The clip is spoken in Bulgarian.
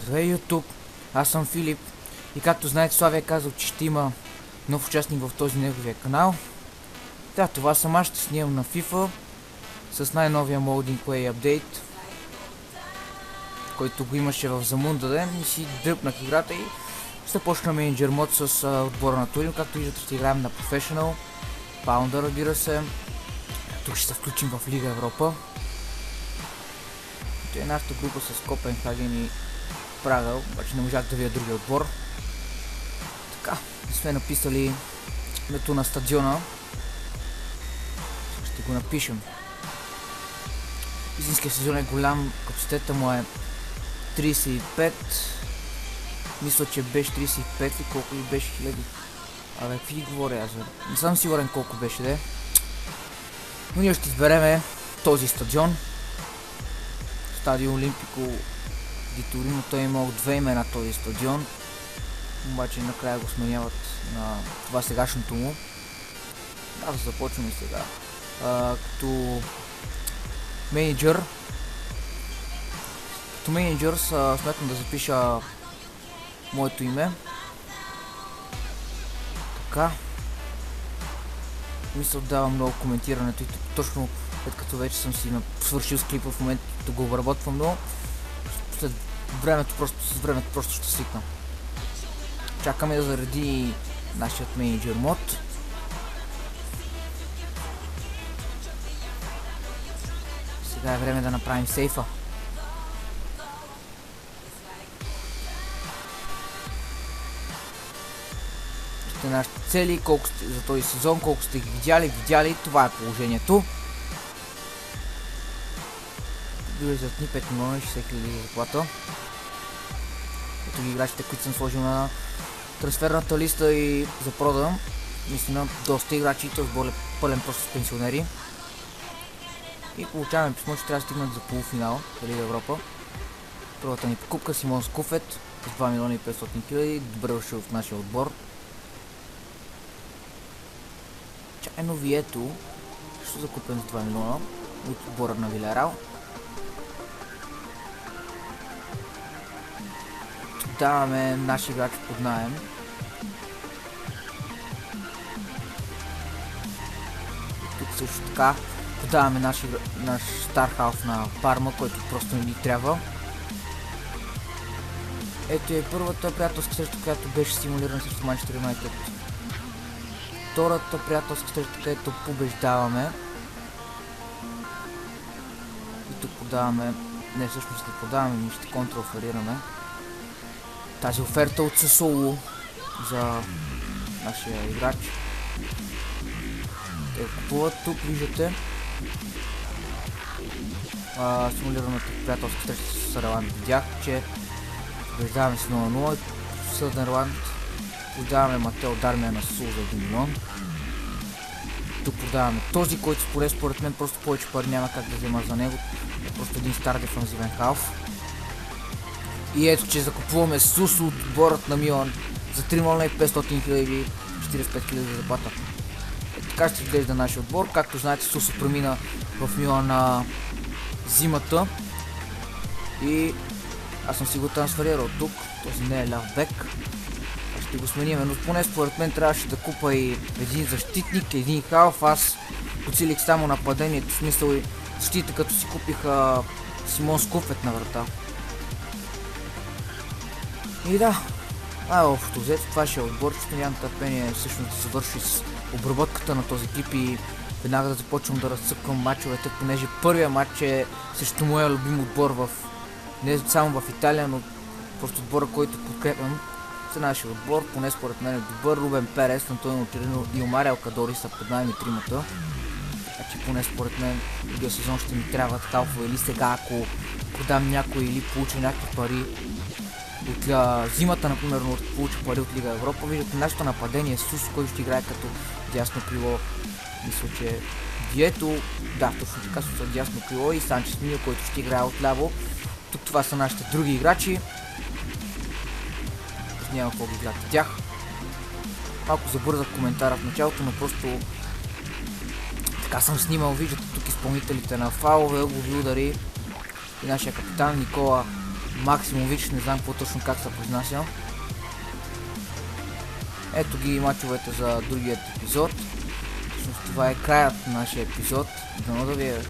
Здравей, YouTube! Аз съм Филип и както знаете, Славия е казал, че ще има нов участник в този неговия канал. Да, това съм аз, ще снимам на FIFA с най-новия Molding Way апдейт, който го имаше в Замунда ден и си дръпнах играта и ще почна менеджер мод с отбора на Турин. Както виждате, ще играем на Professional, Pounder, разбира се. Тук ще се включим в Лига Европа. Това е нашата група с Копенхаген и Прага, обаче не можах да видя другия отбор. Така, не сме написали името на стадиона. Ще го напишем. Истинският стадион е голям, капацитета му е 35. Мисля, че беше 35 и колко ли беше хиляди. Абе, какви говоря аз? Не съм сигурен колко беше, де. Но ние ще избереме този стадион. Стадион Олимпико ди Торино. Той е имал две имена този стадион. Обаче накрая го сменяват на това сегашното му. Да, започваме сега. Като менеджер. Като менеджер смятам да запиша моето име. Така. Мисля, давам много коментирането и точно след като вече съм си свършил с клипа, в момента го обработвам, но след времето просто ще свикна. Чакаме да заради нашият менеджер мод. Сега е време да направим сейфа. Нашите цели, колко сте за този сезон, колко сте ги видяли, това е положението. Влизат ни 5 милиона и 60 хиляди заплата. Ето ги играчите, които съм сложил на трансферната листа и за прода. Наистина доста играчи, т.е. пълен просто с пенсионери. И получаваме писмо, че трябва да стигнат за полуфинал в Лига Европа. Първата ни покупка Симон Скуфет с 2 милиона и 500 хиляди. Добре дошъл в нашия отбор. Чайно Вието ще закупен с 2 милиона от отбора на Вилерал. Даваме наши играч под наем. Тук също така подаваме наш стар халф на Парма, който просто не ни трябва. Ето е първата приятелска среща, която беше симулирана срещу Манчестър Юнайтед. Втората приятелска среща, където побеждаваме. И тук подаваме... Не, всъщност не подаваме, ние ще контраоферираме тази оферта от Сасоло за нашия играч. Те купуват тук, виждате. Симулираната приятелска среща с Съдърланд. Видях, че побеждаваме с 0-0 и Съдърланд. Продаваме Матео Дармия на Сул за 1 милион. Тук продаваме този, който според мен просто повече пари няма как да взема за него. Е просто един стар дефанзивен халф. И ето, че закупуваме Сусо от отборът на Милан за 3 милиона и 500 хиляди, 45 хиляди заплата. Така ще изглежда нашия отбор. Както знаете, Сусо премина в Милан на зимата. И аз съм си го трансферирал тук. Този не е ляв бек. Ще го сменим, но поне според мен трябваше да купа и един защитник, един халф. Аз подсилих само нападението, в смисъл и защита, като си купих Симон Скуфет на врата. И да, общо взето това ще е отбор, че нямам търпение всъщност да завърши с обработката на този клип и веднага да започвам да разцъквам мачовете, понеже първия матч е срещу моя любим отбор не само в Италия, но просто отбора, който подкрепям. За нашия отбор, поне според мен е добър. Рубен Перес, Антонио Тирино и Омар Елкадори са под найем и тримата. Значи поне според мен другия сезон ще ми трябват халфове или сега, ако продам някой или получа някакви пари от зимата, например, получа пари от Лига Европа. Виждате нашето нападение Сус, който ще играе като дясно крило. Мисля, че Вието, да, точно така с дясно крило и Санчес Мио, който ще играе отляво. Тук това са нашите други играчи. Няма какво ги гледате тях. Малко забързах коментара в началото, но просто така съм снимал. Виждате тук изпълнителите на фалове, ъглови удари и нашия капитан Никола Максимович, не знам какво точно как се произнася. Ето ги мачовете за другият епизод. Това е краят на нашия епизод. Дано да ви е